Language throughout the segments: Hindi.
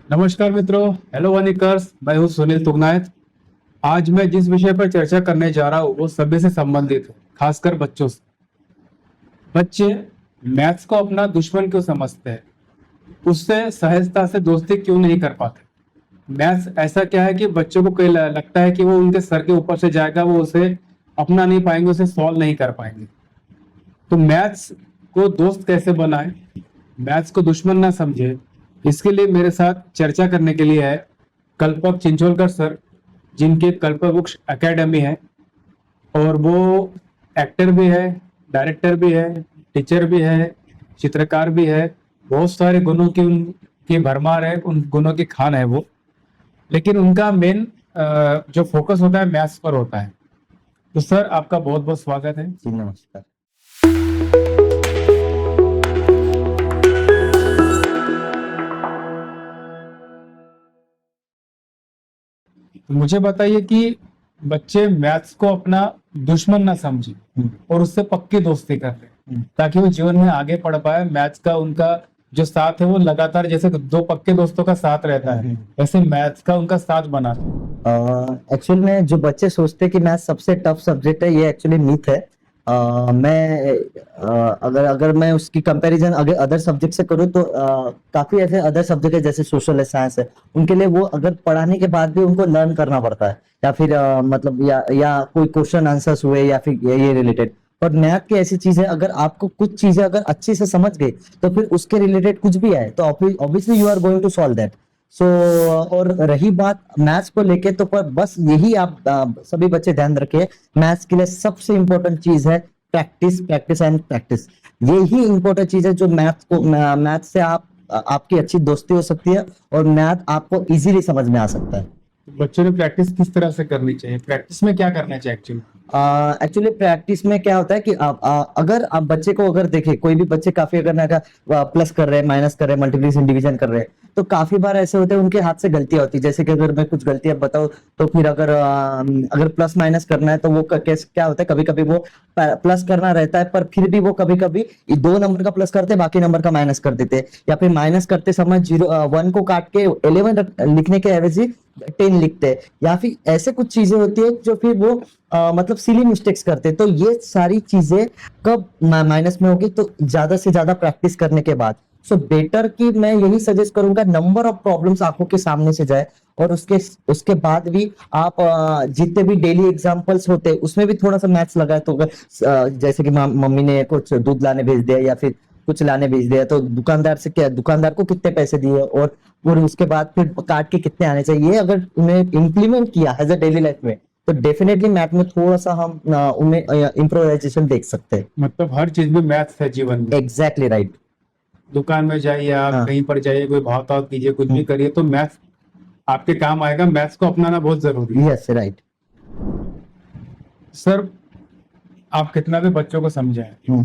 नमस्कार मित्रों, हेलो वनिकर्स। मैं हूं सुनील तुगनायत। आज मैं जिस विषय पर चर्चा करने जा रहा हूं वो सभी से संबंधित है, खासकर बच्चों से। बच्चे मैथ्स को अपना दुश्मन क्यों समझते हैं? उससे सहजता से दोस्ती क्यों नहीं कर पाते? मैथ्स ऐसा क्या है कि बच्चों को कई लगता है कि वो उनके सर के ऊपर से जाएगा, वो उसे अपना नहीं पाएंगे, उसे सॉल्व नहीं कर पाएंगे। तो मैथ्स को दोस्त कैसे बनाए, मैथ्स को दुश्मन ना समझे, इसके लिए मेरे साथ चर्चा करने के लिए है कल्पक चिंचोलकर सर, जिनके कल्पक बुक्स एकेडमी है। और वो एक्टर भी है, डायरेक्टर भी है, टीचर भी है, चित्रकार भी है। बहुत सारे गुणों की उनकी भरमार है, उन गुणों की खान है वो। लेकिन उनका मेन जो फोकस होता है मैथ्स पर होता है। तो सर, आपका बहुत बहुत स्वागत है। जी नमस्कार। तो मुझे बताइए कि बच्चे मैथ्स को अपना दुश्मन ना समझे और उससे पक्की दोस्ती कर ले, ताकि वो जीवन में आगे बढ़ पाए। मैथ्स का उनका जो साथ है वो लगातार, जैसे दो पक्के दोस्तों का साथ रहता है, वैसे मैथ्स का उनका साथ बना रहे। एक्चुअल में जो बच्चे सोचते हैं कि मैथ सबसे टफ सब्जेक्ट है, ये एक्चुअली मिथ है। मैं अगर अगर मैं उसकी कंपैरिजन अगर अदर सब्जेक्ट से करूँ तो काफी ऐसे अदर सब्जेक्ट है जैसे सोशल है, साइंस है, उनके लिए वो अगर पढ़ाने के बाद भी उनको लर्न करना पड़ता है, या फिर मतलब या कोई क्वेश्चन आंसर्स हुए या फिर ये रिलेटेड। और मैथ की ऐसी चीज है, अगर आपको कुछ चीजें अगर अच्छे से समझ गए तो फिर उसके रिलेटेड कुछ भी आए तो obviously you are going to solve that. So और रही बात मैथ्स को लेके, तो पर बस यही आप सभी बच्चे ध्यान रखिए, मैथ्स के लिए सबसे इंपॉर्टेंट चीज है प्रैक्टिस, प्रैक्टिस एंड प्रैक्टिस। यही इंपॉर्टेंट चीज है जो मैथ से आपकी अच्छी दोस्ती हो सकती है और मैथ आपको इजीली समझ में आ सकता है। बच्चों ने प्रैक्टिस किस तरह से करनी चाहिए? प्रैक्टिस में क्या करना चाहिए एक्चुअली? एक्चुअली प्रैक्टिस में क्या होता है कि अगर आप बच्चे को अगर देखें, कोई भी बच्चे काफी अगर ना प्लस कर रहे हैं, माइनस कर रहे हैं, मल्टीप्लिकेशन डिवीजन कर रहे हैं, तो काफी बार ऐसे होते हैं उनके हाथ से गलतियां होती है। जैसे कि अगर मैं कुछ गलतियां बताऊं तो फिर अगर प्लस माइनस करना है तो वो क्या होता है, कभी कभी वो प्लस करना रहता है पर फिर भी वो कभी कभी 2 नंबर का प्लस करते बाकी नंबर का माइनस कर देते, या फिर माइनस करते समय 1 को काट के 11 लिखने के एवज 10 लिखते हैं, या फिर ऐसे कुछ चीजें होती है जो फिर वो मतलब सिली मिस्टेक्स करते। तो ये सारी चीजें कब माइनस में होगी, तो ज्यादा से ज्यादा प्रैक्टिस करने के बाद। सो बेटर कि मैं यही सजेस्ट करूंगा, नंबर ऑफ प्रॉब्लम्स आंखों के सामने से जाए, और उसके बाद भी आप जितने भी डेली एग्जांपल्स होते हैं उसमें भी थोड़ा सा मैथ्स लगाए। तो अगर जैसे कि मम्मी ने कुछ दूध लाने भेज दिया या फिर कुछ लाने भेज दिया, तो दुकानदार से क्या, दुकानदार को कितने पैसे दिए, और उसके बाद फिर काट के कितने आने चाहिए, ये अगर उन्हें इम्प्लीमेंट किया एज अ डेली लाइफ में, तो डेफिनेटली मैथ में थोड़ा सा हम उनमें इम्प्रोवाइजेशन देख सकते हैं। मतलब हर चीज में मैथ्स है जीवन में। Exactly right. दुकान में जाइए, आप हाँ। कहीं पर जाइए, कोई भाव ताव कीजिए, कुछ भी करिए, तो मैथ्स आपके काम आएगा। मैथ्स को अपनाना बहुत जरूरी है। Yes right. सर, आप कितना भी बच्चों को समझाएं,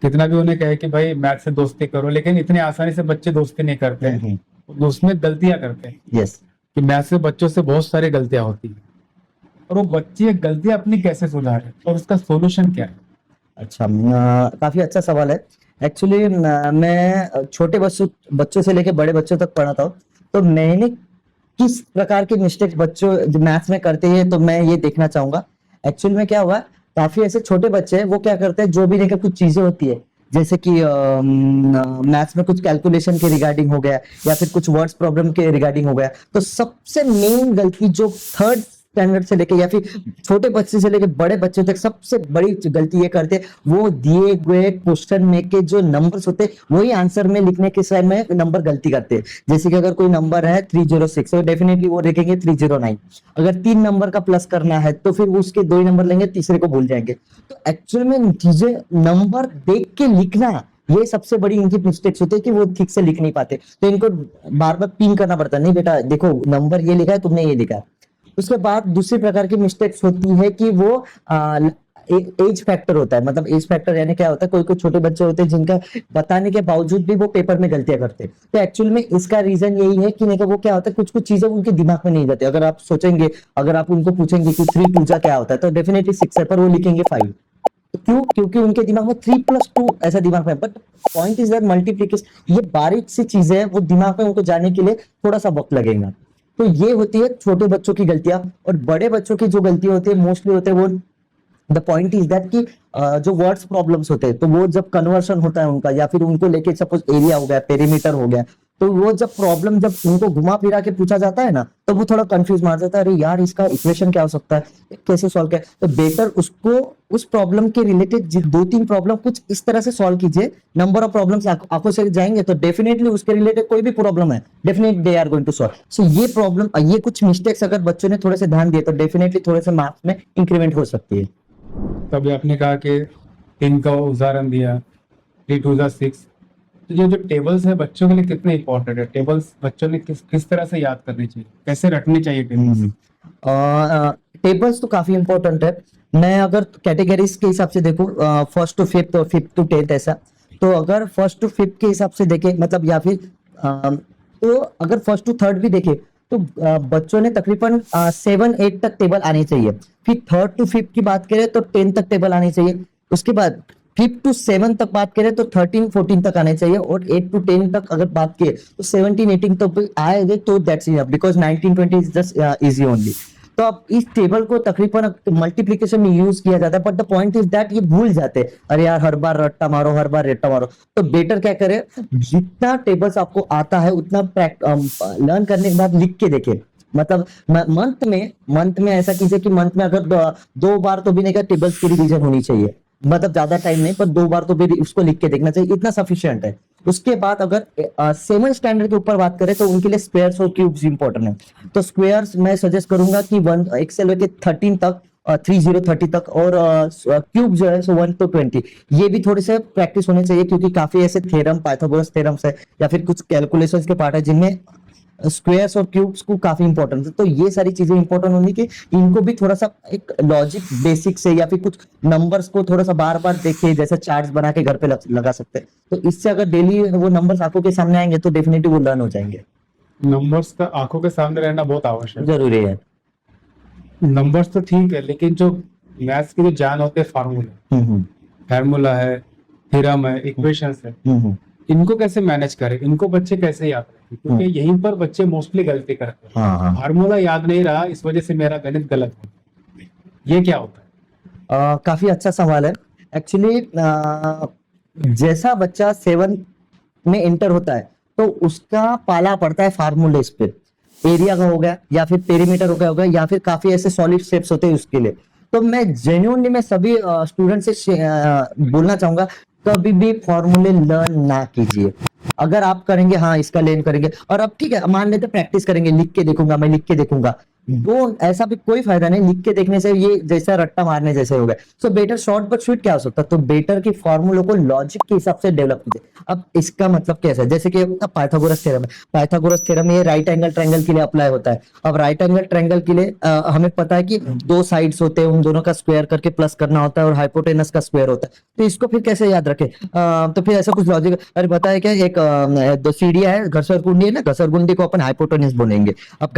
कितना भी उन्हें कहे कि भाई मैथ से दोस्ती करो, लेकिन इतनी आसानी से बच्चे दोस्ती नहीं करते हैं। उसमें गलतियां करते हैं। यस। कि मैथ से बच्चों से बहुत सारी गलतियां होती हैं, और वो बच्चे गलतियां अपनी कैसे सुधारे और उसका सोल्यूशन क्या है? अच्छा, काफी अच्छा सवाल है। एक्चुअली मैं छोटे बच्चों बच्चों से लेके बड़े बच्चों तक पढ़ाता हूँ, तो मैंने किस प्रकार के मिस्टेक्स बच्चों मैथ्स में करते हैं तो मैं ये देखना चाहूंगा। एक्चुअल में क्या हुआ, काफी ऐसे छोटे बच्चे हैं वो क्या करते हैं, जो भी लेकर कुछ चीजें होती है, जैसे कि मैथ्स में कुछ कैलकुलेशन के रिगार्डिंग हो गया या फिर कुछ वर्ड्स प्रॉब्लम के रिगार्डिंग हो गया, तो सबसे मेन गलती जो थर्ड स्टैंडर्ड से लेके या फिर छोटे बच्चे से लेके बड़े बच्चे तक सबसे बड़ी गलती ये करते, वो दिए गए क्वेश्चन में के जो नंबर्स होते वही आंसर में लिखने के समय में नंबर गलती करते हैं। जैसे कि अगर कोई नंबर है 306, तो डेफिनेटली वो लिखेंगे 309। अगर 3 नंबर का प्लस करना है तो फिर उसके 2 ही नंबर लेंगे, तीसरे को भूल जाएंगे। तो एक्चुअल में चीजें नंबर देख के लिखना, ये सबसे बड़ी इनकी मिस्टेक्स होती है कि वो ठीक से लिख नहीं पाते, तो इनको बार बार पिन करना पड़ता है, नहीं बेटा देखो नंबर ये लिखा है, तुमने ये लिखा है। उसके बाद दूसरी प्रकार की मिस्टेक्स होती है कि वो एज फैक्टर होता है। मतलब एज फैक्टर यानी क्या होता है, कोई कोई छोटे बच्चे होते हैं जिनका बताने के बावजूद भी वो पेपर में गलतियां करते हैं। तो एक्चुअल में इसका रीजन यही है कि नहीं, वो क्या होता है, कुछ कुछ चीजें उनके दिमाग में नहीं जाती। अगर आप सोचेंगे, अगर आप उनको पूछेंगे कि 3 2 क्या होता है, तो डेफिनेटली 6 है, पर वो लिखेंगे 5। क्यों? क्योंकि उनके दिमाग में 3+2 ऐसा दिमाग में, but point is that multiplication, ये बारीक सी चीजें हैं, वो दिमाग में उनको जाने के लिए थोड़ा सा वक्त लगेगा। तो ये होती है छोटे बच्चों की गलतियां। और बड़े बच्चों की जो गलती होती है मोस्टली होते हैं वो, द पॉइंट इज दैट कि जो वर्ड्स प्रॉब्लम्स होते हैं, तो वो जब कन्वर्शन होता है उनका, या फिर उनको लेके सपोज एरिया हो गया, पेरीमीटर हो गया, तो वो जब प्रॉब्लम जब उनको घुमा फिरा के पूछा जाता है ना, तो वो थोड़ा कंफ्यूज मार जाता है, अरे यार इसका इक्वेशन क्या हो सकता है, कैसे सॉल्व किया। तो बेटर उसको उस प्रॉब्लम के रिलेटेड 2-3 प्रॉब्लम कुछ इस तरह से सॉल्व कीजिए, नंबर ऑफ प्रॉब्लम्स आंखों से जाएंगे तो डेफिनेटली उसके रिलेटेड कोई भी प्रॉब्लम है, definitely they are going to solve. So ये प्रॉब्लम, ये कुछ मिस्टेक्स अगर बच्चों ने थोड़े से ध्यान दिए तो डेफिनेटली थोड़े से मार्क्स में इंक्रीमेंट हो सकती है। तभी आपने कहा कि 3 का उदाहरण दिया, 3 2 जा 6। तो ये जो टेबल्स है बच्चों के लिए कितने इंपॉर्टेंट है? टेबल्स बच्चों ने किस तरह से याद करनी चाहिए, कैसे रटनी चाहिए टेबल्स? टेबल्स तो काफी इंपॉर्टेंट है। मैं अगर कैटेगरीज के हिसाब से देखूं, फर्स्ट टू फिफ्थ और फिफ्थ टू टेंथ ऐसा, तो अगर फर्स्ट टू फिफ्थ के हिसाब से देखें, मतलब या फिर तो अगर फर्स्ट टू थर्ड भी देखें, तो बच्चों ने तकरीबन 7-8 तक टेबल आनी चाहिए। फिर थर्ड टू फिफ्थ की बात करें तो 10 तक टेबल आनी चाहिए। उसके बाद 5 टू 7 तक बात करें तो 13-14 तक आने चाहिए। और 8 टू 10 तक अगर बात की तो 17-18 तक आएंगे तो that's enough, because 19-20 is just easy only. तो अब इस टेबल को तकरीबन मल्टीप्लिकेशन में यूज किया जाता है, but the point is that ये भूल जाते हैं, अरे यार हर बार रट्टा मारो, हर बार रट्टा मारो। तो बेटर क्या करे, जितना टेबल्स आपको आता है उतना लर्न करने के बाद लिख के देखे। मतलब मंथ में ऐसा कीजिए कि मंथ में अगर 2 बार तो भी नहीं, टेबल्स की रिवीजन होनी चाहिए। मतलब ज्यादा टाइम नहीं, पर 2 बार तो भी उसको लिख के देखना चाहिए, इतना सफिशिएंट है। उसके बाद अगर 7 स्टैंडर्ड के ऊपर बात करें तो उनके लिए स्क्वायर्स और क्यूब्स इंपॉर्टेंट है। तो स्क्वायर्स मैं सजेस्ट करूंगा कि 1 एक्सेल के 13 तक, 30 तक, और क्यूब जो है सो 1 to 20, ये भी थोड़े से प्रैक्टिस होने चाहिए, क्योंकि काफी ऐसे थ्योरम, पाइथागोरस थ्योरम्स है या फिर कुछ कैलकुलेशंस के पार्ट है जिनमें स्क्वायर्स और क्यूब्स को काफी इंपॉर्टेंट है। तो ये सारी चीजें इंपॉर्टेंट होंगी कि इनको भी थोड़ा सा एक लॉजिक बेसिक से, या फिर कुछ नंबर्स को थोड़ा सा बार बार देखे, जैसे चार्ट्स बना के घर पे लगा सकते हैं। तो इससे अगर डेली वो नंबर्स आंखों के सामने आएंगे तो डेफिनेटली वो लर्न हो जाएंगे। नंबर्स का आंखों के सामने रहना बहुत आवश्यक है। जरूरी है। नंबर्स तो ठीक है, लेकिन जो मैथ्स की जो जान होते हैं, फार्मूला है, थ्योरम है, इक्वेशंस है, इनको कैसे मैनेज करें, इनको बच्चे कैसे याद रखें? क्योंकि यहीं पर बच्चे मोस्टली गलती करते हैं। हाँ। फार्मूला याद नहीं रहा, इस वजह से मेरा गणित गलत हो, ये क्या होता है? काफी अच्छा सवाल है। एक्चुअली जैसा बच्चा 7 में इंटर होता है तो उसका पाला पड़ता है फार्मूलेस पे, एरिया का हो गया या फिर पेरीमीटर होगा या फिर काफी ऐसे सॉलिड शेप्स होते हैं उसके लिए। तो मैं जेन्युइनली मैं सभी स्टूडेंट से बोलना चाहूंगा, कभी भी फॉर्मूले लर्न ना कीजिए। अगर आप करेंगे, हाँ इसका लर्न करेंगे, और अब ठीक है मान लेते प्रैक्टिस करेंगे, लिख के देखूंगा, मैं लिख के देखूंगा, वो ऐसा भी कोई फायदा नहीं। लिख के देखने से ये जैसा रट्टा मारने जैसे हो गया। So better short but sweet क्या हो सकता है, तो बेटर की फॉर्मूलों को लॉजिक के हिसाब से डेवलप कीजिए। अब इसका मतलब कैसा है, जैसे कि पाइथागोरस थ्योरम है, पाइथागोरस थ्योरम ये राइट एंगल ट्रायंगल के लिए अप्लाई होता है। अब राइट एंगल ट्रायंगल के लिए हमें पता है कि 2 साइड्स होते हैं, उन दोनों का स्क्वायर करके प्लस करना होता है, और हाइपोटेनस का स्क्वायर होता है। तो इसको फिर कैसे याद रखे, तो फिर ऐसा कुछ लॉजिक, अरे पता है क्या, एक 2 सीढ़ियां है, घसरगुंडी है ना, घसरगुंडी को अपन हाइपोटेनस बोलेंगे। अब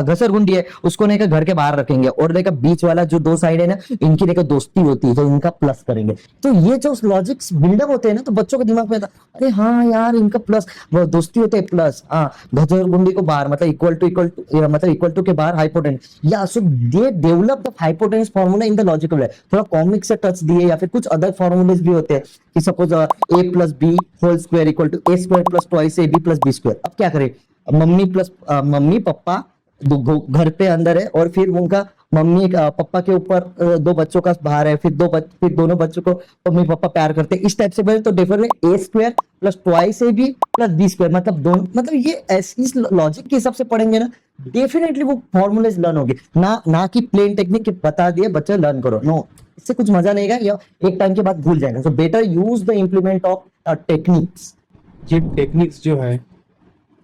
घसरगुंडी है, उसको नहीं घर के बाहर रखेंगे, और देखा बीच वाला जो 2 साइड है ना, इनकी देखा दोस्ती होती है तो इनका प्लस करेंगे। तो ये जो लॉजिक्स बिल्डअप होते हैं ना, तो बच्चों के दिमाग में आता, अरे हाँ यार इनका प्लस, वो दोस्ती होते हैं प्लस, हाँ घसरगुंडी को बाहर मतलब इक्वल टू के बाहर हाइपोटेनस, या so they develop the hypotenuse formula in the logical way. थोड़ा कॉमिक से टच दिए, या फिर कुछ अदर फार्मूलेस भी होते हैं कि suppose a + b whole square equal to a² + twice ab + b²। अब क्या करें, मम्मी पापा घर पे अंदर है, और फिर उनका मम्मी पापा के ऊपर 2 बच्चों का बाहर है, फिर दोनों बच्चों को मम्मी पापा प्यार करते हैं, इस टाइप से बोले तो definitely a² + twice ab + b², मतलब दोनों, मतलब ये इस लॉजिक के हिसाब से पढ़ेंगे ना, डेफिनेटली वो फॉर्मूलेज लर्न होगी। ना कि प्लेन टेक्निक बता दिए बच्चे लर्न करो, नो, इससे कुछ मजा नहीं आएगा, या एक टाइम के बाद भूल जाएंगे। So better use the implement of techniques. ये टेक्निक्स जो है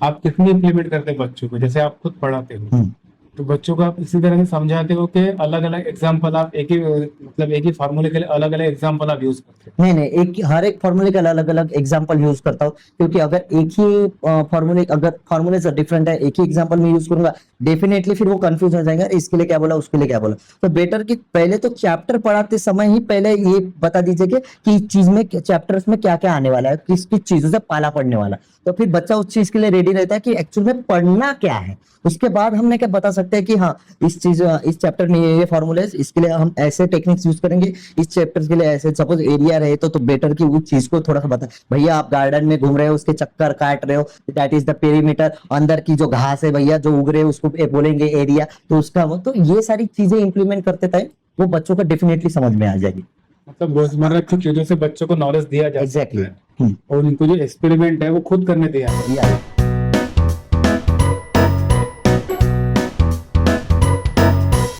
आप कितनी इम्प्लीमेंट करते हैं बच्चों को, जैसे आप खुद पढ़ाते हो, तो बच्चों को आप इसी तरह से समझाते हो कि अलग अलग एग्जाम्पल आप एक ही मतलब एक ही फार्मूले के लिए अलग अलग एग्जाम्पल आप यूज करते हो? नहीं नहीं, एक हर एक फॉर्मूले का अलग अलग एग्जांपल यूज करता हूँ, क्योंकि अगर एक ही फॉर्मूले अगर फॉर्मूले से डिफरेंट है, एक ही एग्जांपल में यूज करूंगा, डेफिनेटली फिर वो कंफ्यूज हो जाएगा, इसके लिए क्या बोला उसके लिए क्या बोला। तो बेटर कि पहले तो चैप्टर पढ़ाते समय ही पहले ये बता दीजिए कि इस चीज में चैप्टर्स में क्या क्या आने वाला है, किस किस चीजों से पाला पड़ने वाला, तो फिर बच्चा उस चीज के लिए रेडी रहता है कि एक्चुअल में पढ़ना क्या है। उसके बाद हमने क्या बता सकते हैं कि हाँ इस चैप्टर में ये फॉर्मूले, इसके लिए हम ऐसे टेक्निक्स यूज करेंगे, इस चैप्टर के लिए ऐसे, सपोज एरिया रहे तो बेटर की उस चीज को थोड़ा सा बता, भैया आप गार्डन में घूम रहे हो, उसके चक्कर काट रहे हो, दैट इज द पेरीमीटर, अंदर की जो घास है भैया जो उग रहे हैं उसको बोलेंगे एरिया, तो उसका वो, तो ये सारी चीजें इंप्लीमेंट करते टाइम वो बच्चों को डेफिनेटली समझ में आ जाएगी। मतलब रोजमर्रा की चीजों से बच्चों को नॉलेज दिया जा सकता एग्जैक्टली है और उनको जो एक्सपेरिमेंट है वो खुद करने दिया है। या